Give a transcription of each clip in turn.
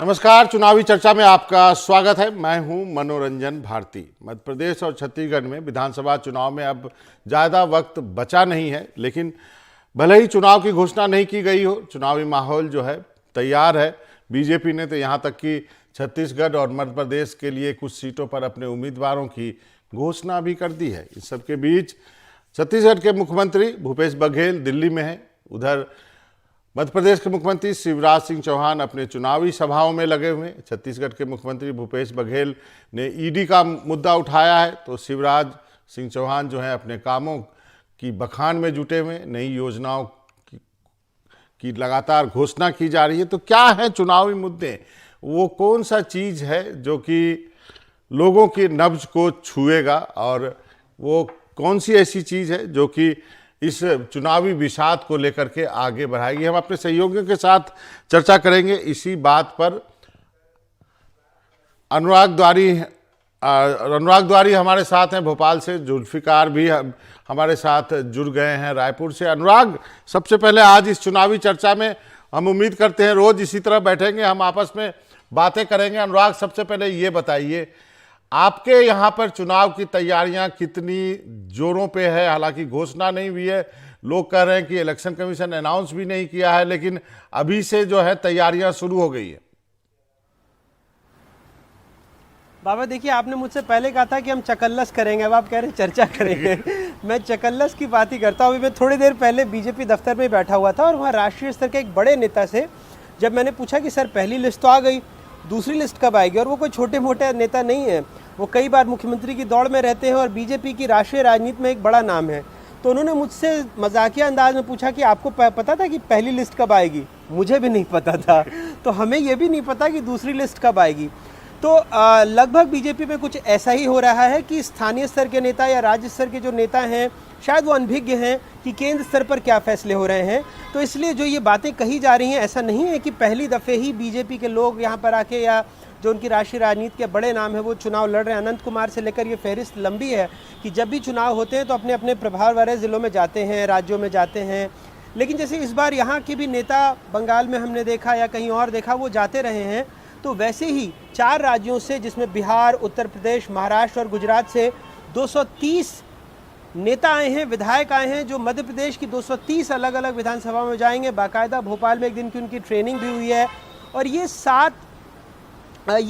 नमस्कार, चुनावी चर्चा में आपका स्वागत है। मैं हूं मनोरंजन भारती। मध्य प्रदेश और छत्तीसगढ़ में विधानसभा चुनाव में अब ज़्यादा वक्त बचा नहीं है, लेकिन भले ही चुनाव की घोषणा नहीं की गई हो, चुनावी माहौल जो है तैयार है। बीजेपी ने तो यहाँ तक कि छत्तीसगढ़ और मध्य प्रदेश के लिए कुछ सीटों पर अपने उम्मीदवारों की घोषणा भी कर दी है। इस सबके बीच छत्तीसगढ़ के मुख्यमंत्री भूपेश बघेल दिल्ली में हैं। उधर मध्य प्रदेश के मुख्यमंत्री शिवराज सिंह चौहान अपने चुनावी सभाओं में लगे हुए हैं। छत्तीसगढ़ के मुख्यमंत्री भूपेश बघेल ने ईडी का मुद्दा उठाया है, तो शिवराज सिंह चौहान जो है अपने कामों की बखान में जुटे हुए। नई योजनाओं की लगातार घोषणा की जा रही है। तो क्या है चुनावी मुद्दे, वो कौन सा चीज़ है जो कि लोगों की नब्ज को छुएगा, और वो कौन सी ऐसी चीज़ है जो कि इस चुनावी विषाद को लेकर के आगे बढ़ाएगी। हम अपने सहयोगियों के साथ चर्चा करेंगे इसी बात पर। अनुराग द्वारी हमारे साथ हैं भोपाल से, जुल्फिकार भी हमारे साथ जुड़ गए हैं रायपुर से। अनुराग, सबसे पहले आज इस चुनावी चर्चा में हम उम्मीद करते हैं रोज इसी तरह बैठेंगे, हम आपस में बातें करेंगे। अनुराग, सबसे पहले ये बताइए, आपके यहाँ पर चुनाव की तैयारियां कितनी जोरों पे है? हालांकि घोषणा नहीं हुई है, लोग कह रहे हैं कि इलेक्शन कमीशन अनाउंस भी नहीं किया है, लेकिन अभी से जो है तैयारियां शुरू हो गई है। बाबा देखिए, आपने मुझसे पहले कहा था कि हम चकल्लस करेंगे, अब आप कह रहे हैं चर्चा करेंगे। मैं चकल्लस की बात ही करता हूँ। अभी मैं थोड़ी देर पहले बीजेपी दफ्तर में बैठा हुआ था और वहाँ राष्ट्रीय स्तर के एक बड़े नेता से जब मैंने पूछा कि सर पहली लिस्ट तो आ गई, दूसरी लिस्ट कब आएगी? और वो कोई छोटे मोटे नेता नहीं है, वो कई बार मुख्यमंत्री की दौड़ में रहते हैं और बीजेपी की राष्ट्रीय राजनीति में एक बड़ा नाम है। तो उन्होंने मुझसे मजाकिया अंदाज में पूछा कि आपको पता था कि पहली लिस्ट कब आएगी? मुझे भी नहीं पता था, तो हमें ये भी नहीं पता कि दूसरी लिस्ट कब आएगी। तो लगभग बीजेपी में कुछ ऐसा ही हो रहा है कि स्थानीय स्तर के नेता या राज्य स्तर के जो नेता हैं शायद वो अनभिज्ञ हैं कि केंद्र स्तर पर क्या फैसले हो रहे हैं। तो इसलिए जो ये बातें कही जा रही हैं, ऐसा नहीं है कि पहली दफ़े ही बीजेपी के लोग यहाँ पर आके, या जो उनकी राष्ट्रीय राजनीति के बड़े नाम है वो चुनाव लड़ रहे हैं। अनंत कुमार से लेकर ये फहरिस्त लंबी है कि जब भी चुनाव होते हैं तो अपने अपने प्रभाव वाले ज़िलों में जाते हैं, राज्यों में जाते हैं। लेकिन जैसे इस बार यहाँ के भी नेता बंगाल में हमने देखा या कहीं और देखा, वो जाते रहे हैं। तो वैसे ही 4 राज्यों से, जिसमें बिहार, उत्तर प्रदेश, महाराष्ट्र और गुजरात से 230 नेता आए हैं, विधायक आए हैं, जो मध्य प्रदेश की 230 अलग अलग विधानसभा में जाएंगे। बाकायदा भोपाल में एक दिन की उनकी ट्रेनिंग भी हुई है। और ये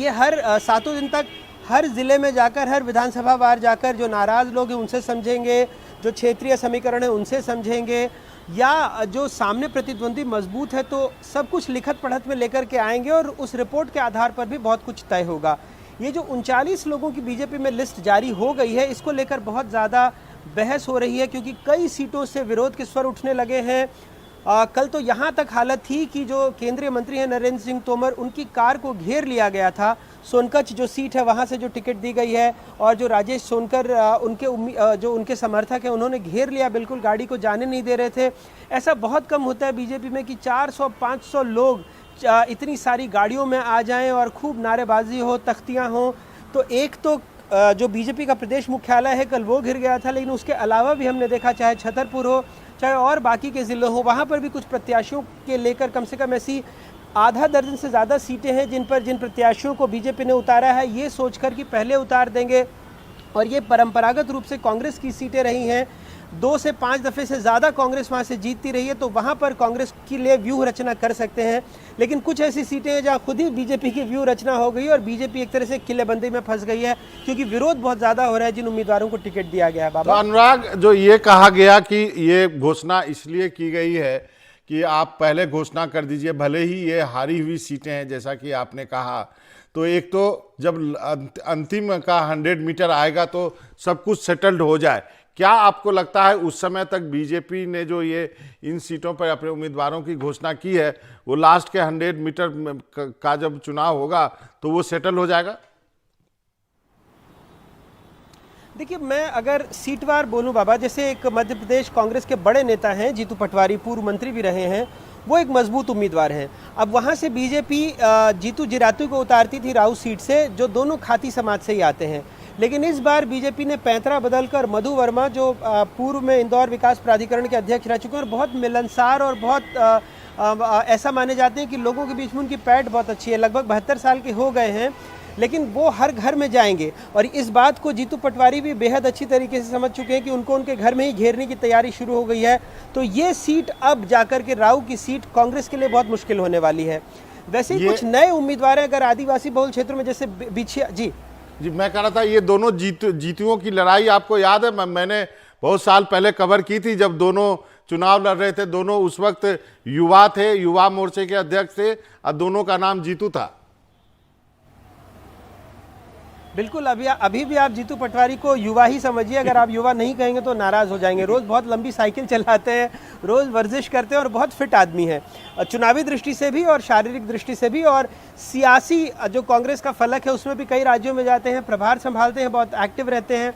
हर 7 दिन तक हर ज़िले में जाकर, हर विधानसभा वार जाकर जो नाराज़ लोग हैं उनसे समझेंगे, जो क्षेत्रीय समीकरण है उनसे समझेंगे, या जो सामने प्रतिद्वंदी मजबूत है तो सब कुछ लिखत पढ़त में लेकर के आएंगे और उस रिपोर्ट के आधार पर भी बहुत कुछ तय होगा। ये जो 39 लोगों की बीजेपी में लिस्ट जारी हो गई है, इसको लेकर बहुत ज़्यादा बहस हो रही है, क्योंकि कई सीटों से विरोध के स्वर उठने लगे हैं। कल तो यहाँ तक हालत थी कि जो केंद्रीय मंत्री हैं नरेंद्र सिंह तोमर, उनकी कार को घेर लिया गया था। सोनकच्छ जो सीट है वहाँ से जो टिकट दी गई है, और जो राजेश सोनकर जो उनके समर्थक हैं उन्होंने घेर लिया, बिल्कुल गाड़ी को जाने नहीं दे रहे थे। ऐसा बहुत कम होता है बीजेपी में कि 400-500 लोग इतनी सारी गाड़ियों में आ जाएं और खूब नारेबाजी हो, तख्तियाँ हों। तो एक तो जो बीजेपी का प्रदेश मुख्यालय है कल वो घिर गया था, लेकिन उसके अलावा भी हमने देखा, चाहे छतरपुर हो, चाहे और बाकी के ज़िले हो, वहाँ पर भी कुछ प्रत्याशियों के लेकर कम से कम ऐसी आधा दर्जन से ज़्यादा सीटें हैं जिन प्रत्याशियों को बीजेपी ने उतारा है ये सोचकर कि पहले उतार देंगे। और ये परंपरागत रूप से कांग्रेस की सीटें रही हैं, 2 से 5 दफ़े से ज़्यादा कांग्रेस वहाँ से जीतती रही है, तो वहाँ पर कांग्रेस के लिए व्यूह रचना कर सकते हैं। लेकिन कुछ ऐसी सीटें हैं जहाँ खुद ही बीजेपी की व्यूह रचना हो गई और बीजेपी एक तरह से किलेबंदी में फंस गई है, क्योंकि विरोध बहुत ज़्यादा हो रहा है जिन उम्मीदवारों को टिकट दिया गया है। बाबा, तो अनुराग, जो ये कहा गया कि ये घोषणा इसलिए की गई है कि आप पहले घोषणा कर दीजिए, भले ही ये हारी हुई सीटें हैं जैसा कि आपने कहा, तो एक तो जब अंतिम का 100 मीटर आएगा तो सब कुछ सेटल्ड हो जाए। क्या आपको लगता है उस समय तक बीजेपी ने जो ये इन सीटों पर अपने उम्मीदवारों की घोषणा की है, वो लास्ट के 100 मीटर का जब चुनाव होगा तो वो सेटल हो जाएगा? देखिए, मैं अगर सीटवार बोलूं बाबा, जैसे एक मध्य प्रदेश कांग्रेस के बड़े नेता हैं जीतू पटवारी, पूर्व मंत्री भी रहे हैं, वो एक मजबूत उम्मीदवार हैं। अब वहाँ से बीजेपी जीतू जिरातू को उतारती थी राऊ सीट से, जो दोनों खाती समाज से ही आते हैं। लेकिन इस बार बीजेपी ने पैंतरा बदलकर मधु वर्मा, जो पूर्व में इंदौर विकास प्राधिकरण के अध्यक्ष रह चुके हैं और बहुत मिलनसार और बहुत ऐसा माने जाते हैं कि लोगों के बीच में उनकी पैठ बहुत अच्छी है, लगभग 72 साल के हो गए हैं, लेकिन वो हर घर में जाएंगे और इस बात को जीतू पटवारी भी बेहद अच्छी तरीके से समझ चुके हैं कि उनको उनके घर में ही घेरने की तैयारी शुरू हो गई है। तो ये सीट अब जाकर के राऊ की सीट कांग्रेस के लिए बहुत मुश्किल होने वाली है। वैसे ही कुछ नए उम्मीदवार हैं, अगर आदिवासी बहुल क्षेत्रों में, जैसे बिछिया जी मैं कह रहा था, ये दोनों जीतुओं की लड़ाई आपको याद है? मैंने बहुत साल पहले कवर की थी जब दोनों चुनाव लड़ रहे थे। दोनों उस वक्त युवा थे, युवा मोर्चे के अध्यक्ष थे और दोनों का नाम जीतू था। बिल्कुल, अभी भी आप जीतू पटवारी को युवा ही समझिए, अगर आप युवा नहीं कहेंगे तो नाराज हो जाएंगे। रोज बहुत लंबी साइकिल चलाते हैं, रोज वर्जिश करते हैं और बहुत फिट आदमी है, चुनावी दृष्टि से भी और शारीरिक दृष्टि से भी। और सियासी जो कांग्रेस का फलक है उसमें भी कई राज्यों में जाते हैं, प्रभार संभालते हैं, बहुत एक्टिव रहते हैं।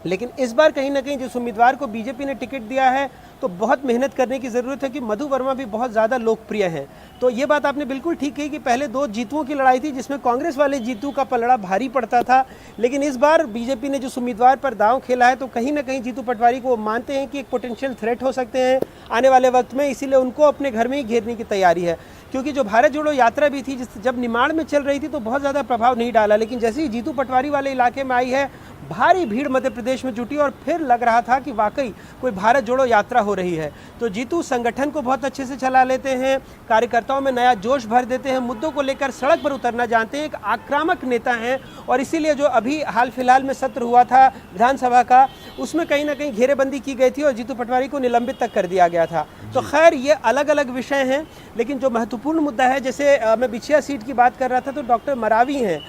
लेकिन इस बार कहीं ना कहीं जिस उम्मीदवार को बीजेपी ने टिकट दिया है तो बहुत मेहनत करने की ज़रूरत है कि मधु वर्मा भी बहुत ज़्यादा लोकप्रिय हैं। तो ये बात आपने बिल्कुल ठीक कही कि पहले दो जीतुओं की लड़ाई थी जिसमें कांग्रेस वाले जीतू का पलड़ा भारी पड़ता था, लेकिन इस बार बीजेपी ने जिस उम्मीदवार पर दांव खेला है तो कहीं ना कहीं जीतू पटवारी को मानते हैं कि एक पोटेंशियल थ्रेट हो सकते हैं आने वाले वक्त में, इसीलिए उनको अपने घर में ही घेरने की तैयारी है। क्योंकि जो भारत जोड़ो यात्रा भी थी, जब निमाड़ में चल रही थी तो बहुत ज़्यादा प्रभाव नहीं डाला, लेकिन जैसे ही जीतू पटवारी वाले इलाके में आई है भारी भीड़ मध्य प्रदेश में जुटी और फिर लग रहा था कि वाकई कोई भारत जोड़ो यात्रा हो रही है। तो जीतू संगठन को बहुत अच्छे से चला लेते हैं, कार्यकर्ताओं में नया जोश भर देते हैं, मुद्दों को लेकर सड़क पर उतरना जानते हैं, एक आक्रामक नेता हैं। और इसीलिए जो अभी हाल फिलहाल में सत्र हुआ था विधानसभा का, उसमें कहीं ना कहीं घेरेबंदी की गई थी और जीतू पटवारी को निलंबित तक कर दिया गया था। तो खैर ये अलग अलग विषय हैं, लेकिन जो महत्वपूर्ण मुद्दा है, जैसे मैं बिछिया सीट की बात कर रहा था तो डॉक्टर मरावी हैं,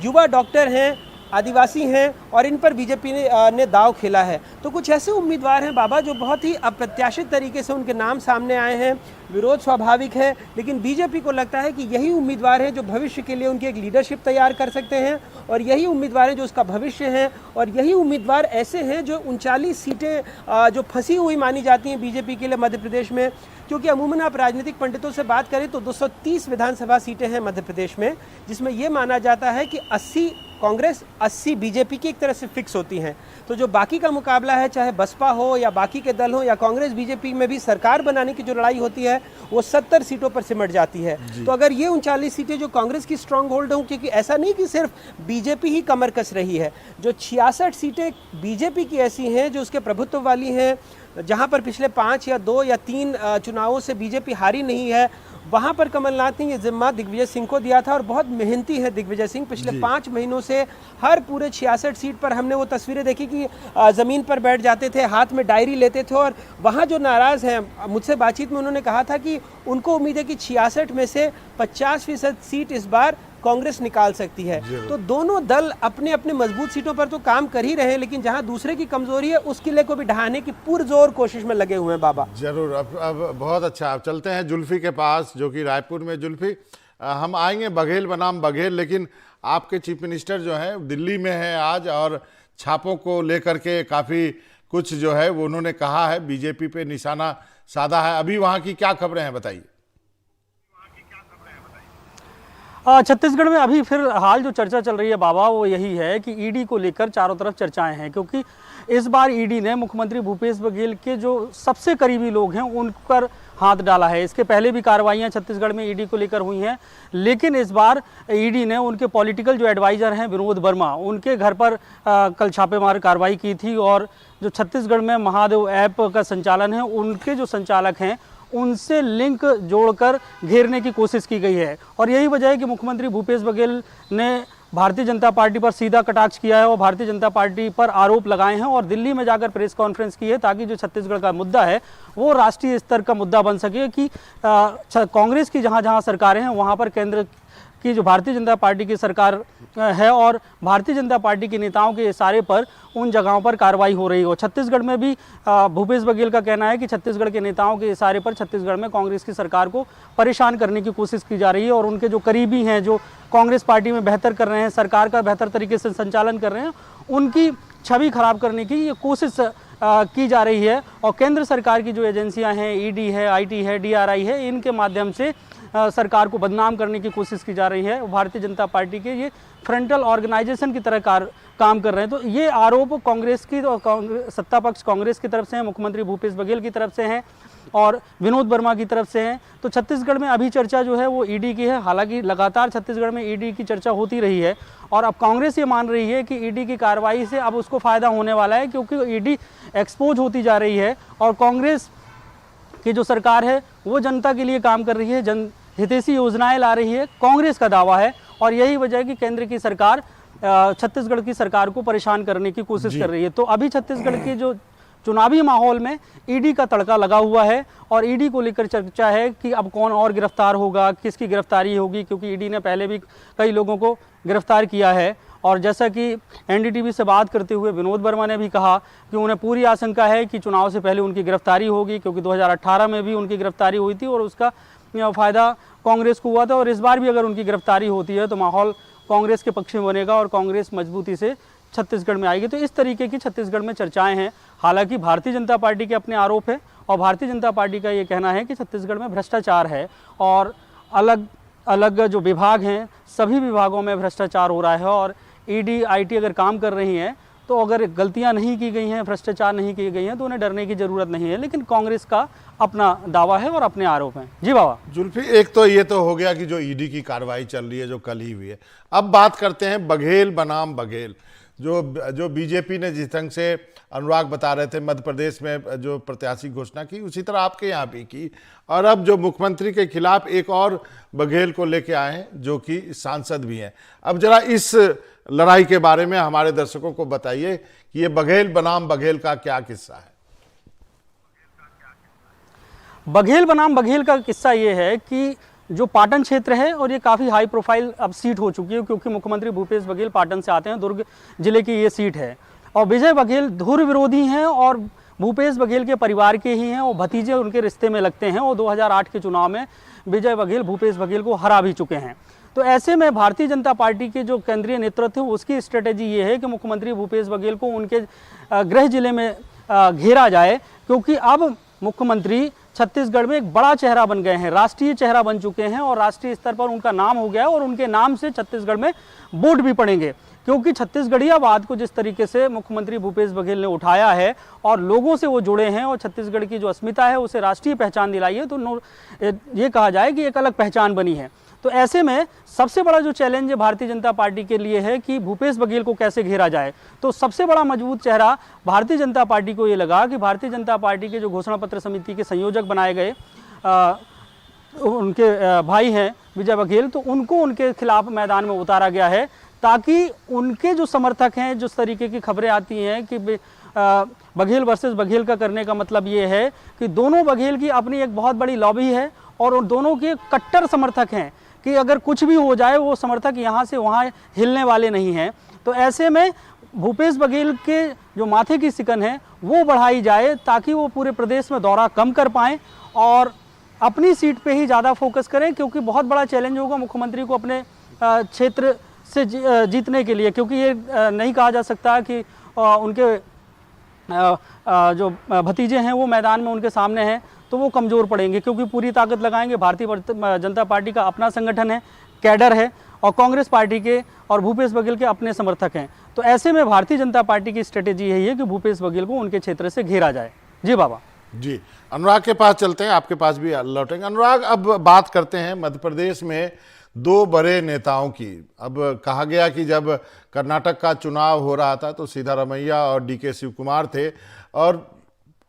युवा डॉक्टर हैं, आदिवासी हैं और इन पर बीजेपी ने दाव खेला है। तो कुछ ऐसे उम्मीदवार हैं बाबा जो बहुत ही अप्रत्याशित तरीके से उनके नाम सामने आए हैं। विरोध स्वाभाविक है, लेकिन बीजेपी को लगता है कि यही उम्मीदवार हैं जो भविष्य के लिए उनकी एक लीडरशिप तैयार कर सकते हैं और यही उम्मीदवार हैं जो उसका भविष्य हैं। और यही उम्मीदवार ऐसे हैं जो 39 सीटें जो फंसी हुई मानी जाती हैं बीजेपी के लिए मध्य प्रदेश में, क्योंकि अमूमन आप राजनीतिक पंडितों से बात करें तो 230 विधानसभा सीटें हैं मध्य प्रदेश में, जिसमें यह माना जाता है कि 80 कांग्रेस 80 बीजेपी की एक तरह से फिक्स होती हैं। तो जो बाकी का मुकाबला है, चाहे बसपा हो या बाकी के दल हो या कांग्रेस बीजेपी में भी सरकार बनाने की जो लड़ाई होती है वो 70 सीटों पर सिमट जाती है। तो अगर ये 39 सीटें जो कांग्रेस की स्ट्रांग होल्ड हों, क्योंकि ऐसा नहीं कि सिर्फ बीजेपी ही कमर कस रही है, जो 66 सीटें बीजेपी की ऐसी हैं जो उसके प्रभुत्व वाली हैं, जहां पर पिछले 5 या 2 या 3 चुनावों से बीजेपी हारी नहीं है, वहां पर कमलनाथ ने ये जिम्मा दिग्विजय सिंह को दिया था। और बहुत मेहनती है दिग्विजय सिंह, पिछले 5 महीनों से हर पूरे 66 सीट पर हमने वो तस्वीरें देखी कि ज़मीन पर बैठ जाते थे, हाथ में डायरी लेते थे और वहाँ जो नाराज़ हैं, मुझसे बातचीत में उन्होंने कहा था कि उनको उम्मीद है कि 66 में से 50% सीट इस बार कांग्रेस निकाल सकती है। तो दोनों दल अपने अपने मजबूत सीटों पर तो काम कर ही रहे हैं, लेकिन जहां दूसरे की कमजोरी है उस किले को भी ढहाने की पुरजोर कोशिश में लगे हुए हैं बाबा। जरूर। अब बहुत अच्छा, अब चलते हैं जुल्फी के पास जो कि रायपुर में। जुल्फी, हम आएंगे बघेल बनाम बघेल, लेकिन आपके चीफ मिनिस्टर जो हैं दिल्ली में हैं आज और छापों को लेकर के काफ़ी कुछ जो है वो उन्होंने कहा है, बीजेपी पे निशाना साधा है। अभी वहाँ की क्या खबरें हैं बताइए। छत्तीसगढ़ में अभी फिर हाल जो चर्चा चल रही है बाबा वो यही है कि ईडी को लेकर चारों तरफ चर्चाएं हैं, क्योंकि इस बार ईडी ने मुख्यमंत्री भूपेश बघेल के जो सबसे करीबी लोग हैं उन पर हाथ डाला है। इसके पहले भी कार्रवाइयां छत्तीसगढ़ में ईडी को लेकर हुई हैं, लेकिन इस बार ईडी ने उनके पॉलिटिकल जो एडवाइज़र हैं विनोद वर्मा, उनके घर पर कल छापेमार कार्रवाई की थी और जो छत्तीसगढ़ में महादेव ऐप का संचालन है उनके जो संचालक हैं उनसे लिंक जोड़कर घेरने की कोशिश की गई है। और यही वजह है कि मुख्यमंत्री भूपेश बघेल ने भारतीय जनता पार्टी पर सीधा कटाक्ष किया है और भारतीय जनता पार्टी पर आरोप लगाए हैं और दिल्ली में जाकर प्रेस कॉन्फ्रेंस की है ताकि जो छत्तीसगढ़ का मुद्दा है वो राष्ट्रीय स्तर का मुद्दा बन सके कि कांग्रेस की जहां जहां सरकारें हैं वहां पर केंद्र की जो भारतीय जनता पार्टी की सरकार है और भारतीय जनता पार्टी के नेताओं के इशारे पर उन जगहों पर कार्रवाई हो रही हो। छत्तीसगढ़ में भी भूपेश बघेल का कहना है कि छत्तीसगढ़ के नेताओं के इशारे पर छत्तीसगढ़ में कांग्रेस की सरकार को परेशान करने की कोशिश की जा रही है और उनके जो करीबी हैं, जो कांग्रेस पार्टी में बेहतर कर रहे हैं, सरकार का बेहतर तरीके से संचालन कर रहे हैं, उनकी छवि खराब करने की ये कोशिश की जा रही है। और केंद्र सरकार की जो एजेंसियां हैं, ईडी है, आईटी है, डीआरआई है, इनके माध्यम से सरकार को बदनाम करने की कोशिश की जा रही है। भारतीय जनता पार्टी के ये फ्रंटल ऑर्गेनाइजेशन की तरह काम कर रहे हैं। तो ये आरोप कांग्रेस की तो सत्ता पक्ष कांग्रेस की तरफ से है, मुख्यमंत्री भूपेश बघेल की तरफ से हैं और विनोद वर्मा की तरफ से हैं। तो छत्तीसगढ़ में अभी चर्चा जो है वो ईडी की है। हालांकि लगातार छत्तीसगढ़ में ईडी की चर्चा होती रही है और अब कांग्रेस ये मान रही है कि ईडी की कार्रवाई से अब उसको फ़ायदा होने वाला है, क्योंकि ईडी एक्सपोज होती जा रही है और कांग्रेस की जो सरकार है वो जनता के लिए काम कर रही है, जन हितैषी योजनाएं ला रही है, कांग्रेस का दावा है। और यही वजह है कि केंद्र की सरकार छत्तीसगढ़ की सरकार को परेशान करने की कोशिश कर रही है। तो अभी छत्तीसगढ़ की जो चुनावी माहौल में ईडी का तड़का लगा हुआ है और ईडी को लेकर चर्चा है कि अब कौन और गिरफ्तार होगा, किसकी गिरफ्तारी होगी, क्योंकि ईडी ने पहले भी कई लोगों को गिरफ्तार किया है। और जैसा कि एनडीटीवी से बात करते हुए विनोद वर्मा ने भी कहा कि उन्हें पूरी आशंका है कि चुनाव से पहले उनकी गिरफ्तारी होगी, क्योंकि 2018 में भी उनकी गिरफ्तारी हुई थी और उसका फ़ायदा कांग्रेस को हुआ था। और इस बार भी अगर उनकी गिरफ्तारी होती है तो माहौल कांग्रेस के पक्ष में बनेगा और कांग्रेस मजबूती से छत्तीसगढ़ में आएगी। तो इस तरीके की छत्तीसगढ़ में चर्चाएं हैं। हालांकि भारतीय जनता पार्टी के अपने आरोप है और भारतीय जनता पार्टी का ये कहना है कि छत्तीसगढ़ में भ्रष्टाचार है और अलग अलग जो विभाग हैं सभी विभागों में भ्रष्टाचार हो रहा है। और ईडी आईटी अगर काम कर रही हैं तो अगर गलतियां नहीं की गई हैं, भ्रष्टाचार नहीं की गई हैं, तो उन्हें डरने की ज़रूरत नहीं है। लेकिन कांग्रेस का अपना दावा है और अपने आरोप हैं। जी बाबा। जुल्फी, एक तो ये तो हो गया कि जो ईडी की कार्रवाई चल रही है जो कल ही हुई है। अब बात करते हैं बघेल बनाम बघेल, जो बीजेपी ने जिस ढंग से अनुराग बता रहे थे मध्य प्रदेश में जो प्रत्याशी घोषणा की, उसी तरह आपके यहाँ भी की। और अब जो मुख्यमंत्री के खिलाफ एक और बघेल को लेके आए हैं जो कि सांसद भी हैं। अब जरा इस लड़ाई के बारे में हमारे दर्शकों को बताइए कि ये बघेल बनाम बघेल का क्या किस्सा है। बघेल बनाम बघेल का किस्सा ये है कि जो पाटन क्षेत्र है और ये काफ़ी हाई प्रोफाइल अब सीट हो चुकी है, क्योंकि मुख्यमंत्री भूपेश बघेल पाटन से आते हैं, दुर्ग जिले की ये सीट है। और विजय बघेल धुर विरोधी हैं और भूपेश बघेल के परिवार के ही हैं और भतीजे उनके रिश्ते में लगते हैं। और 2008 के चुनाव में विजय बघेल भूपेश बघेल को हरा भी चुके हैं। तो ऐसे में भारतीय जनता पार्टी के जो केंद्रीय नेतृत्व है उसकी स्ट्रेटेजी ये है कि मुख्यमंत्री भूपेश बघेल को उनके गृह जिले में घेरा जाए, क्योंकि अब मुख्यमंत्री छत्तीसगढ़ में एक बड़ा चेहरा बन गए हैं, राष्ट्रीय चेहरा बन चुके हैं और राष्ट्रीय स्तर पर उनका नाम हो गया है और उनके नाम से छत्तीसगढ़ में वोट भी पड़ेंगे। क्योंकि छत्तीसगढ़ियावाद को जिस तरीके से मुख्यमंत्री भूपेश बघेल ने उठाया है और लोगों से वो जुड़े हैं और छत्तीसगढ़ की जो अस्मिता है उसे राष्ट्रीय पहचान दिलाई है, तो ये कहा जाए कि एक अलग पहचान बनी है। तो ऐसे में सबसे बड़ा जो चैलेंज है भारतीय जनता पार्टी के लिए है कि भूपेश बघेल को कैसे घेरा जाए। तो सबसे बड़ा मजबूत चेहरा भारतीय जनता पार्टी को ये लगा कि भारतीय जनता पार्टी के जो घोषणा पत्र समिति के संयोजक बनाए गए उनके भाई हैं विजय बघेल, तो उनको उनके खिलाफ मैदान में उतारा गया है, ताकि उनके जो समर्थक हैं, जिस तरीके की खबरें आती हैं कि बघेल वर्सेस बघेल का करने का मतलब ये है कि दोनों बघेल की अपनी एक बहुत बड़ी लॉबी है और उन दोनों के कट्टर समर्थक हैं कि अगर कुछ भी हो जाए वो समर्थक यहाँ से वहाँ हिलने वाले नहीं हैं। तो ऐसे में भूपेश बघेल के जो माथे की सिकन है वो बढ़ाई जाए, ताकि वो पूरे प्रदेश में दौरा कम कर पाएँ और अपनी सीट पे ही ज़्यादा फोकस करें, क्योंकि बहुत बड़ा चैलेंज होगा मुख्यमंत्री को अपने क्षेत्र से जीतने के लिए। क्योंकि ये नहीं कहा जा सकता कि उनके जो भतीजे हैं वो मैदान में उनके सामने हैं तो वो कमज़ोर पड़ेंगे, क्योंकि पूरी ताकत लगाएंगे। भारतीय जनता पार्टी का अपना संगठन है, कैडर है, और कांग्रेस पार्टी के और भूपेश बघेल के अपने समर्थक हैं। तो ऐसे में भारतीय जनता पार्टी की स्ट्रेटेजी यही है कि भूपेश बघेल को उनके क्षेत्र से घेरा जाए। जी बाबा। जी, अनुराग के पास चलते हैं, आपके पास भी लौटेंगे। अनुराग, अब बात करते हैं मध्य प्रदेश में दो बड़े नेताओं की। अब कहा गया कि जब कर्नाटक का चुनाव हो रहा था तो सिद्धारमैया और डीके शिव कुमार थे और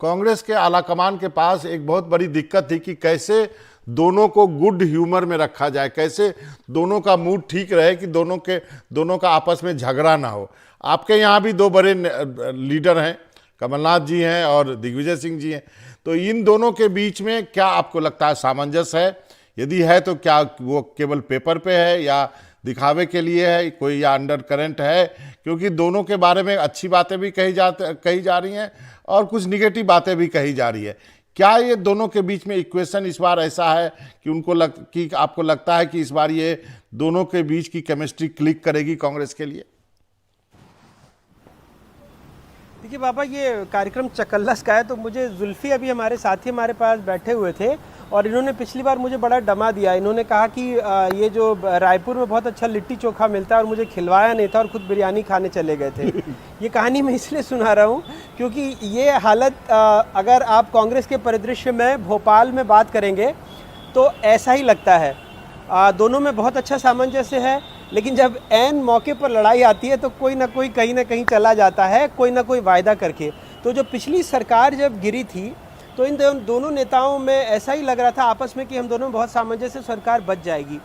कांग्रेस के आलाकमान के पास एक बहुत बड़ी दिक्कत थी कि कैसे दोनों को गुड ह्यूमर में रखा जाए, कैसे दोनों का मूड ठीक रहे कि दोनों का आपस में झगड़ा ना हो। आपके यहाँ भी दो बड़े लीडर हैं, कमलनाथ जी हैं और दिग्विजय सिंह जी हैं। तो इन दोनों के बीच में क्या आपको लगता है सामंजस्य है? यदि है तो क्या वो केवल पेपर पे है या दिखावे के लिए है कोई, या अंडर करंट है? क्योंकि दोनों के बारे में अच्छी बातें भी कही जा रही हैं और कुछ निगेटिव बातें भी कही जा रही है। क्या ये दोनों के बीच में इक्वेशन इस बार ऐसा है कि आपको लगता है कि इस बार ये दोनों के बीच की केमिस्ट्री क्लिक करेगी कांग्रेस के लिए? देखिए बाबा, ये कार्यक्रम चकल्लस का है, तो मुझे जुल्फी अभी हमारे साथी हमारे पास बैठे हुए थे और इन्होंने पिछली बार मुझे बड़ा डमा दिया। इन्होंने कहा कि ये जो रायपुर में बहुत अच्छा लिट्टी चोखा मिलता है और मुझे खिलवाया नहीं था और खुद बिरयानी खाने चले गए थे। ये कहानी मैं इसलिए सुना रहा हूँ क्योंकि ये हालत अगर आप कांग्रेस के परिदृश्य में भोपाल में बात करेंगे तो ऐसा ही लगता है। दोनों में बहुत अच्छा सामंजस्य है, लेकिन जब ऐन मौके पर लड़ाई आती है तो कोई ना कोई कहीं ना कहीं चला जाता है, कोई ना कोई वायदा करके। तो जो पिछली सरकार जब गिरी थी तो इन दोनों नेताओं में ऐसा ही लग रहा था आपस में कि हम दोनों में बहुत सामंजस्य, सरकार बच जाएगी।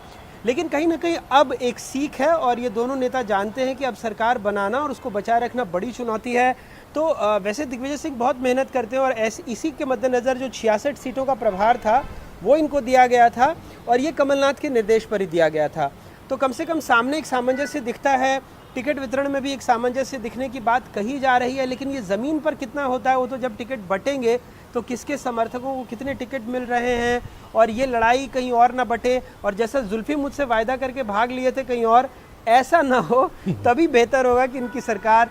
लेकिन कहीं ना कहीं अब एक सीख है और ये दोनों नेता जानते हैं कि अब सरकार बनाना और उसको बचाए रखना बड़ी चुनौती है। तो वैसे दिग्विजय सिंह बहुत मेहनत करते हैं और इसी के मद्देनज़र जो 66 सीटों का प्रभार था वो इनको दिया गया था और ये कमलनाथ के निर्देश पर ही दिया गया था। तो कम से कम सामने एक सामंजस्य दिखता है, टिकट वितरण में भी एक सामंजस्य दिखने की बात कही जा रही है। लेकिन ये ज़मीन पर कितना होता है वो तो जब टिकट बटेंगे तो किसके समर्थकों को कितने टिकट मिल रहे हैं और ये लड़ाई कहीं और ना बटे और जैसा जुल्फी मुझसे वायदा करके भाग लिए थे कहीं और ऐसा ना हो, तभी बेहतर होगा कि इनकी सरकार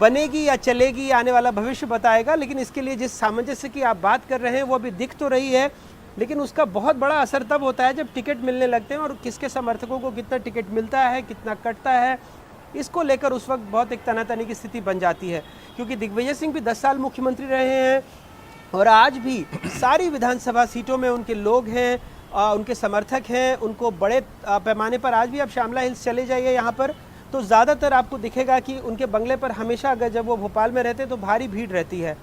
बनेगी या चलेगी, आने वाला भविष्य बताएगा। लेकिन इसके लिए जिस सामंजस्य की आप बात कर रहे हैं वो अभी दिख तो रही है, लेकिन उसका बहुत बड़ा असर तब होता है जब टिकट मिलने लगते हैं और किसके समर्थकों को कितना टिकट मिलता है, कितना कटता है, इसको लेकर उस वक्त बहुत एक तनातनी की स्थिति बन जाती है। क्योंकि दिग्विजय सिंह भी 10 साल मुख्यमंत्री रहे हैं और आज भी सारी विधानसभा सीटों में उनके लोग हैं, उनके समर्थक हैं, उनको बड़े पैमाने पर आज भी आप श्यामला हिल्स चले जाइए यहाँ पर तो ज़्यादातर आपको दिखेगा कि उनके बंगले पर हमेशा अगर जब वो भोपाल में रहते तो भारी भीड़ रहती है।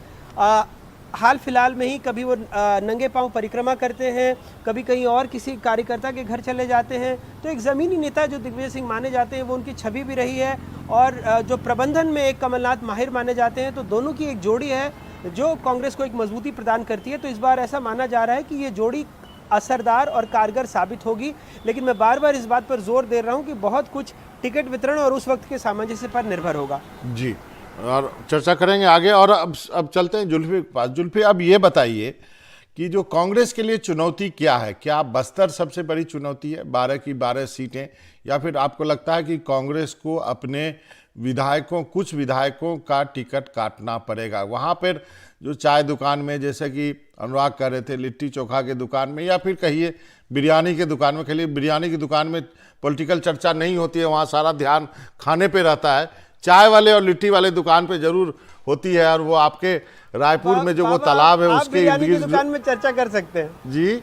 हाल फिलहाल में ही कभी वो नंगे पांव परिक्रमा करते हैं, कभी कहीं और किसी कार्यकर्ता के घर चले जाते हैं। तो एक ज़मीनी नेता जो दिग्विजय सिंह माने जाते हैं वो उनकी छवि भी रही है और जो प्रबंधन में एक कमलनाथ माहिर माने जाते हैं। तो दोनों की एक जोड़ी है जो कांग्रेस को एक मजबूती प्रदान करती है। तो इस बार ऐसा माना जा रहा है कि ये जोड़ी असरदार और कारगर साबित होगी। लेकिन मैं बार बार इस बात पर जोर दे रहा हूँ कि बहुत कुछ टिकट वितरण और उस वक्त के सामंजस्य पर निर्भर होगा। जी, और चर्चा करेंगे आगे। और अब चलते हैं जुल्फी के पास। जुल्फी, अब ये बताइए कि जो कांग्रेस के लिए चुनौती क्या है? क्या बस्तर सबसे बड़ी चुनौती है, 12 की 12 सीटें, या फिर आपको लगता है कि कांग्रेस को अपने विधायकों, कुछ विधायकों का टिकट काटना पड़ेगा? वहाँ पर जो चाय दुकान में, जैसे कि अनुराग कह रहे थे, लिट्टी चोखा के दुकान में, या फिर कहिए बिरयानी के दुकान में, खाली बिरयानी की दुकान में पॉलिटिकल चर्चा नहीं होती है, वहाँ सारा ध्यान खाने पे रहता है। चाय वाले और लिट्टी वाले दुकान पे जरूर होती है। और वो आपके रायपुर में जो वो तालाब है उसके बिरयानी की दुकान में चर्चा कर सकते हैं जी,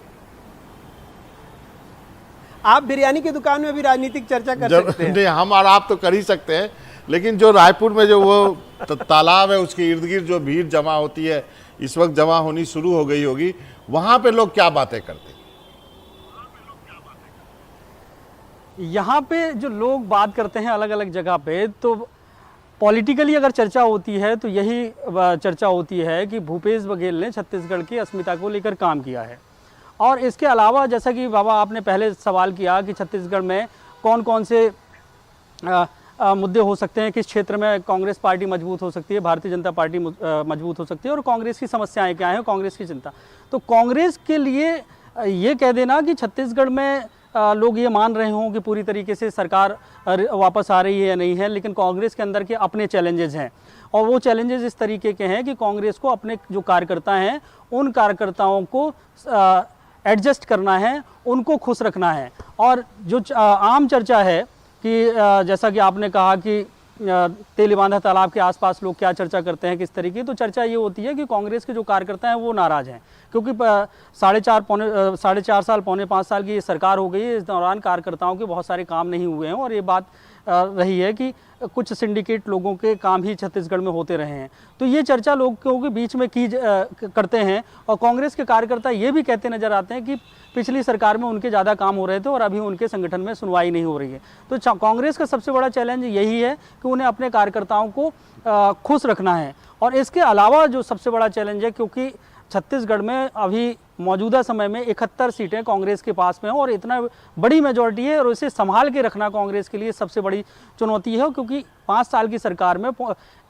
आप बिरयानी की दुकान में भी राजनीतिक चर्चा कर सकते हैं। नहीं, हम और आप तो कर ही सकते हैं, लेकिन जो रायपुर में जो वो तालाब है उसके इर्द गिर्द जो भीड़ जमा होती है, इस वक्त जमा होनी शुरू हो गई होगी, वहां पे लोग क्या बातें करते हैं? यहाँ पे जो लोग बात करते हैं अलग अलग जगह पे, तो पॉलिटिकली अगर चर्चा होती है तो यही चर्चा होती है कि भूपेश बघेल ने छत्तीसगढ़ की अस्मिता को लेकर काम किया है। और इसके अलावा जैसा कि बाबा आपने पहले सवाल किया कि छत्तीसगढ़ में कौन कौन से मुद्दे हो सकते हैं, किस क्षेत्र में कांग्रेस पार्टी मजबूत हो सकती है, भारतीय जनता पार्टी मजबूत हो सकती है और कांग्रेस की समस्याएं क्या हैं, कांग्रेस की चिंता। तो कांग्रेस के लिए ये कह देना कि छत्तीसगढ़ में लोग ये मान रहे हों कि पूरी तरीके से सरकार वापस आ रही है या नहीं है, लेकिन कांग्रेस के अंदर के अपने चैलेंजेस हैं और वो चैलेंजेस इस तरीके के हैं कि कांग्रेस को अपने जो कार्यकर्ता हैं उन कार्यकर्ताओं को एडजस्ट करना है, उनको खुश रखना है। और जो आम चर्चा है कि जैसा कि आपने कहा कि तेलीबांधा तालाब के आसपास लोग क्या चर्चा करते हैं, किस तरीके, तो चर्चा ये होती है कि कांग्रेस के जो कार्यकर्ता हैं वो नाराज़ हैं क्योंकि 4.5 साल, पौने 5 साल की ये सरकार हो गई है। इस दौरान कार्यकर्ताओं के बहुत सारे काम नहीं हुए हैं और ये बात रही है कि कुछ सिंडिकेट लोगों के काम ही छत्तीसगढ़ में होते रहे हैं। तो ये चर्चा लोगों के बीच में करते हैं और कांग्रेस के कार्यकर्ता ये भी कहते नजर आते हैं कि पिछली सरकार में उनके ज़्यादा काम हो रहे थे और अभी उनके संगठन में सुनवाई नहीं हो रही है। तो कांग्रेस का सबसे बड़ा चैलेंज यही है कि उन्हें अपने कार्यकर्ताओं को खुश रखना है। और इसके अलावा जो सबसे बड़ा चैलेंज है, क्योंकि छत्तीसगढ़ में अभी मौजूदा समय में 71 सीटें कांग्रेस के पास में हैं और इतना बड़ी मेजॉरिटी है और इसे संभाल के रखना कांग्रेस के लिए सबसे बड़ी चुनौती है, क्योंकि 5 साल की सरकार में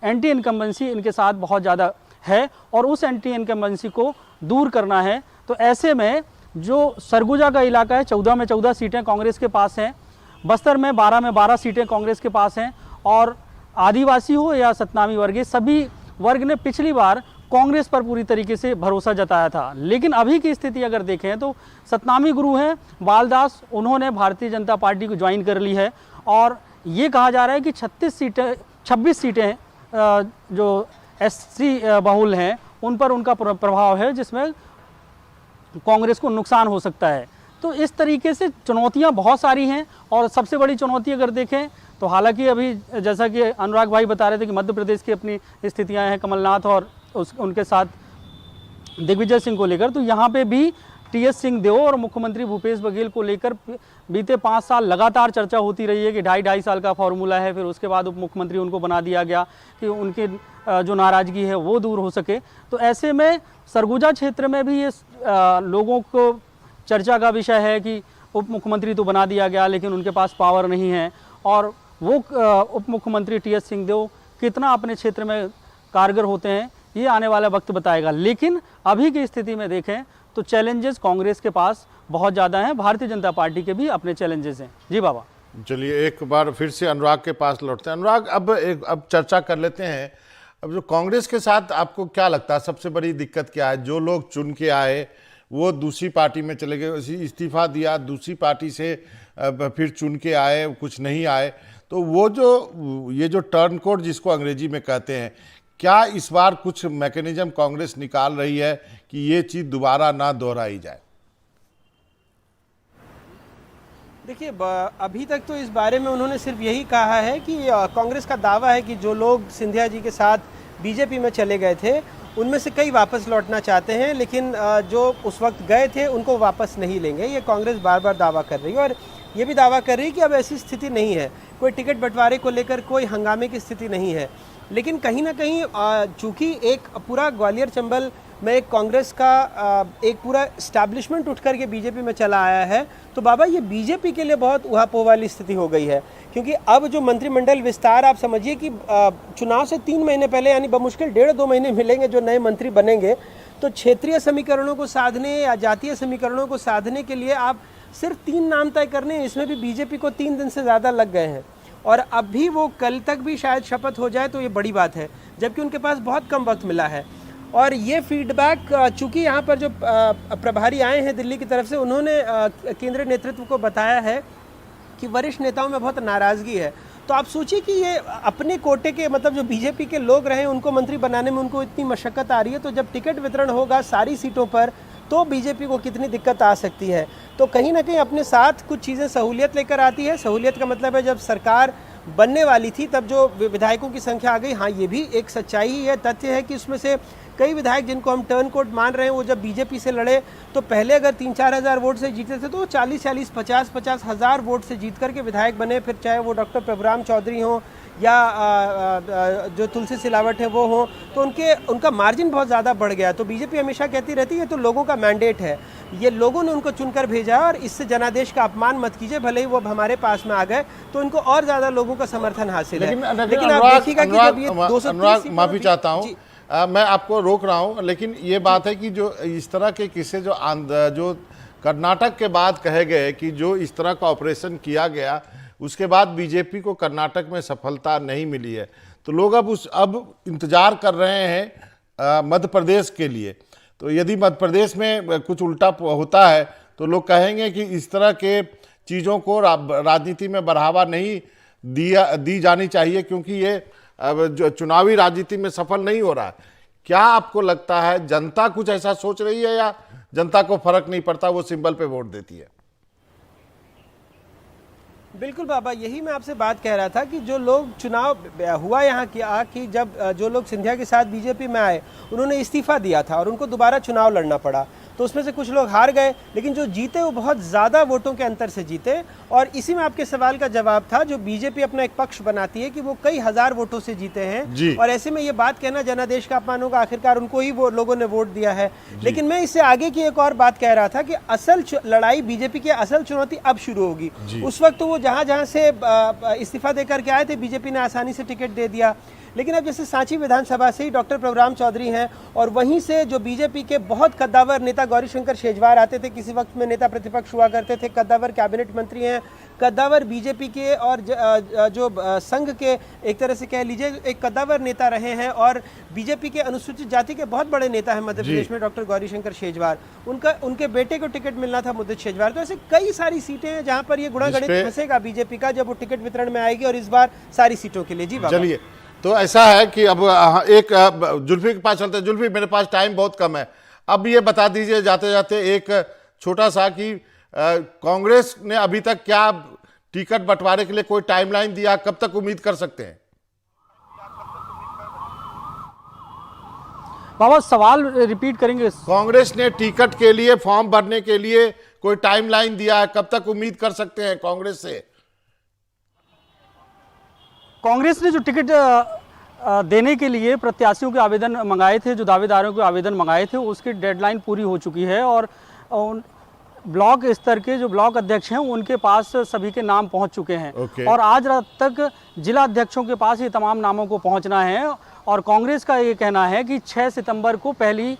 एंटी इनकम्बेंसी इनके साथ बहुत ज़्यादा है और उस एंटी इनकम्बेंसी को दूर करना है। तो ऐसे में जो सरगुजा का इलाका है, 14 में 14 सीटें कांग्रेस के पास हैं, बस्तर में 12 सीटें कांग्रेस के पास हैं और आदिवासी हो या सतनामी वर्ग, सभी वर्ग ने पिछली बार कांग्रेस पर पूरी तरीके से भरोसा जताया था। लेकिन अभी की स्थिति अगर देखें तो सतनामी गुरु हैं बालदास, उन्होंने भारतीय जनता पार्टी को ज्वाइन कर ली है और ये कहा जा रहा है कि 26 सीटें जो एससी बहुल हैं उन पर उनका प्रभाव है, जिसमें कांग्रेस को नुकसान हो सकता है। तो इस तरीके से चुनौतियां बहुत सारी हैं और सबसे बड़ी चुनौती अगर देखें तो हालांकि अभी जैसा कि अनुराग भाई बता रहे थे कि मध्य प्रदेश की अपनी स्थितियां हैं कमलनाथ और उनके साथ दिग्विजय सिंह को लेकर, तो यहाँ पे भी टीएस सिंहदेव और मुख्यमंत्री भूपेश बघेल को लेकर बीते 5 साल लगातार चर्चा होती रही है कि 2.5 साल का फॉर्मूला है। फिर उसके बाद उप मुख्यमंत्री उनको बना दिया गया कि उनके जो नाराज़गी है वो दूर हो सके। तो ऐसे में सरगुजा क्षेत्र में भी ये लोगों को चर्चा का विषय है कि उप मुख्यमंत्री तो बना दिया गया लेकिन उनके पास पावर नहीं है और वो उप मुख्यमंत्री टीएस सिंहदेव कितना अपने क्षेत्र में कारगर होते हैं ये आने वाला वक्त बताएगा। लेकिन अभी की स्थिति में देखें तो चैलेंजेस कांग्रेस के पास बहुत ज़्यादा हैं, भारतीय जनता पार्टी के भी अपने चैलेंजेस हैं। जी बाबा। चलिए एक बार फिर से अनुराग के पास लौटते हैं। अनुराग, अब चर्चा कर लेते हैं। अब जो कांग्रेस के साथ आपको क्या लगता है सबसे बड़ी दिक्कत क्या है? जो लोग चुन के आए वो दूसरी पार्टी में चले गए, इस्तीफा दिया, दूसरी पार्टी से फिर चुन के आए, कुछ नहीं आए, तो वो ये जो टर्न कोड जिसको अंग्रेजी में कहते हैं, क्या इस बार कुछ मैकेनिज्म कांग्रेस निकाल रही है कि ये चीज़ दोबारा ना दोहराई जाए? देखिए, अभी तक तो इस बारे में उन्होंने सिर्फ यही कहा है कि कांग्रेस का दावा है कि जो लोग सिंधिया जी के साथ बीजेपी में चले गए थे उनमें से कई वापस लौटना चाहते हैं, लेकिन जो उस वक्त गए थे उनको वापस नहीं लेंगे। ये कांग्रेस बार बार दावा कर रही है और ये भी दावा कर रही है कि अब ऐसी स्थिति नहीं है, कोई टिकट बंटवारे को लेकर कोई हंगामे की स्थिति नहीं है। लेकिन कहीं ना कहीं चूँकि एक पूरा ग्वालियर चंबल में एक कांग्रेस का एक पूरा इस्टेब्लिशमेंट उठ करके बीजेपी में चला आया है, तो बाबा ये बीजेपी के लिए बहुत उहापोह वाली स्थिति हो गई है। क्योंकि अब जो मंत्रिमंडल विस्तार, आप समझिए कि चुनाव से 3 महीने पहले यानी बमुश्किल 1.5-2 महीने मिलेंगे जो नए मंत्री बनेंगे, तो क्षेत्रीय समीकरणों को साधने या जातीय समीकरणों को साधने के लिए आप सिर्फ 3 नाम तय करने, इसमें भी बीजेपी को 3 दिन से ज़्यादा लग गए हैं और अब भी वो कल तक भी शायद शपथ हो जाए तो ये बड़ी बात है, जबकि उनके पास बहुत कम वक्त मिला है। और ये फीडबैक चूँकि यहाँ पर जो प्रभारी आए हैं दिल्ली की तरफ से, उन्होंने केंद्रीय नेतृत्व को बताया है कि वरिष्ठ नेताओं में बहुत नाराज़गी है। तो आप सोचिए कि ये अपने कोटे के, मतलब जो बीजेपी के लोग रहे उनको मंत्री बनाने में उनको इतनी मशक्क़त आ रही है, तो जब टिकट वितरण होगा सारी सीटों पर तो बीजेपी को कितनी दिक्कत आ सकती है। तो कहीं ना कहीं अपने साथ कुछ चीज़ें सहूलियत लेकर आती है। सहूलियत का मतलब है जब सरकार बनने वाली थी तब जो विधायकों की संख्या आ गई, हाँ ये भी एक सच्चाई है, तथ्य है कि उसमें से कई विधायक जिनको हम टर्न कोड मान रहे हैं वो जब बीजेपी से लड़े तो पहले अगर 3-4 हज़ार वोट से जीते थे तो 40-40, 50-50 हज़ार वोट से जीत करके विधायक बने। फिर चाहे वो डॉक्टर प्रभुराम चौधरी हों या जो तुलसी सिलावट है वो हो, तो उनका मार्जिन बहुत ज़्यादा बढ़ गया। तो बीजेपी हमेशा कहती रहती है तो लोगों का मैंडेट है, ये लोगों ने उनको चुनकर भेजा और इससे जनादेश का अपमान मत कीजिए, भले ही वो हमारे पास में आ गए तो उनको और ज़्यादा लोगों का समर्थन हासिल है। लेकिन आप देखिएगा कि जब ये 230, माफ़ी चाहता हूँ मैं आपको रोक रहा हूँ, लेकिन ये बात है कि जो इस तरह के किस्से जो कर्नाटक के बाद कहे गए कि जो इस तरह का ऑपरेशन किया गया उसके बाद बीजेपी को कर्नाटक में सफलता नहीं मिली है, तो लोग अब इंतजार कर रहे हैं मध्य प्रदेश के लिए। तो यदि मध्य प्रदेश में कुछ उल्टा होता है तो लोग कहेंगे कि इस तरह के चीज़ों को राजनीति में बढ़ावा नहीं दी जानी चाहिए क्योंकि ये अब जो चुनावी राजनीति में सफल नहीं हो रहा है। क्या आपको लगता है जनता कुछ ऐसा सोच रही है या जनता को फर्क नहीं पड़ता, वो सिंबल पे वोट देती है? बिल्कुल बाबा, यही मैं आपसे बात कह रहा था कि जो लोग चुनाव हुआ यहाँ किया कि जब जो लोग सिंधिया के साथ बीजेपी में आए उन्होंने इस्तीफा दिया था और उनको दोबारा चुनाव लड़ना पड़ा, तो उसमें से कुछ लोग हार गए, लेकिन जो जीते वो बहुत ज़्यादा वोटों के अंतर से जीते। और इसी में आपके सवाल का जवाब था, जो बीजेपी अपना एक पक्ष बनाती है कि वो कई हज़ार वोटों से जीते हैं और ऐसे में ये बात कहना जनादेश का अपमान होगा, आखिरकार उनको ही वो लोगों ने वोट दिया है। लेकिन मैं इससे आगे की एक और बात कह रहा था कि असल लड़ाई बीजेपी की असल चुनौती अब शुरू होगी। उस वक्त तो वो जहाँ से इस्तीफा देकर के आए थे बीजेपी ने आसानी से टिकट दे दिया, लेकिन अब जैसे सांची विधानसभा से ही डॉक्टर प्रभुराम चौधरी हैं और वहीं से जो बीजेपी के बहुत कद्दावर नेता नेता गौरीशंकर शेजवार आते थे, किसी वक्त में नेता प्रतिपक्ष हुआ करते थे, कद्दावर कैबिनेट मंत्री हैं, कद्दावर बीजेपी के और जो संघ के एक तरह से कह लीजिए एक कद्दावर नेता रहे हैं, और बीजेपी के अनुसूचित जाति के बहुत बड़े नेता हैं मध्य प्रदेश में डॉक्टर गौरीशंकर शेजवार। उनके बेटे को टिकट मिलना था मुद्रित शेजवार। तो ऐसे कई सारी सीटें हैं जहां पर ये गुणा गणित फंसेगा बीजेपी का जब वो टिकट वितरण में आएगी, और इस बार सारी सीटों के लिए। जी बाबा। चलिए, तो ऐसा है कि अब एक जुल्फी के पास चलते हैं। जुल्फी, मेरे पास टाइम बहुत कम है, अब ये बता दीजिए जाते जाते एक छोटा सा कि कांग्रेस ने अभी तक क्या टिकट बंटवारे के लिए कोई टाइमलाइन दिया, कब तक उम्मीद कर सकते हैं? बाबा सवाल रिपीट करेंगे। कांग्रेस ने टिकट के लिए फॉर्म भरने के लिए कोई टाइमलाइन दिया है, कब तक उम्मीद कर सकते हैं कांग्रेस से? कांग्रेस ने जो टिकट देने के लिए प्रत्याशियों के आवेदन मंगाए थे, जो दावेदारों के आवेदन मंगाए थे, उसकी डेडलाइन पूरी हो चुकी है, और ब्लॉक स्तर के जो ब्लॉक अध्यक्ष हैं उनके पास सभी के नाम पहुंच चुके हैं। और आज रात तक जिला अध्यक्षों के पास ये तमाम नामों को पहुंचना है, और कांग्रेस का ये कहना है कि 6 सितंबर को पहली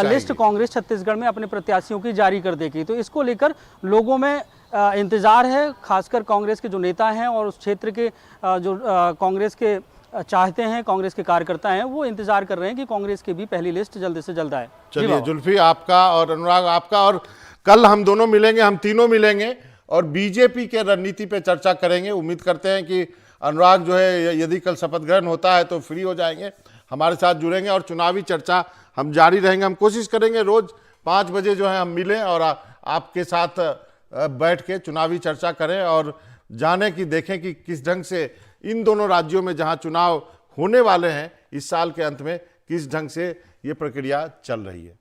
लिस्ट कांग्रेस छत्तीसगढ़ में अपने प्रत्याशियों की जारी कर देगी। तो इसको लेकर लोगों में इंतजार है, खासकर कांग्रेस के जो नेता हैं और उस क्षेत्र के जो कांग्रेस के चाहते हैं, कांग्रेस के कार्यकर्ता हैं, वो इंतजार कर रहे हैं कि कांग्रेस की भी पहली लिस्ट जल्द से जल्द आए। चलिए जुल्फी, आपका और अनुराग आपका, और कल हम दोनों मिलेंगे, हम तीनों मिलेंगे और बीजेपी के रणनीति पे चर्चा करेंगे। उम्मीद करते हैं कि अनुराग जो है यदि कल शपथ ग्रहण होता है तो फ्री हो जाएंगे, हमारे साथ जुड़ेंगे और चुनावी चर्चा हम जारी रहेंगे। हम कोशिश करेंगे रोज 5 बजे जो है हम मिलें और आपके साथ बैठ के चुनावी चर्चा करें और जाने की देखें कि किस ढंग से इन दोनों राज्यों में जहां चुनाव होने वाले हैं इस साल के अंत में, किस ढंग से ये प्रक्रिया चल रही है।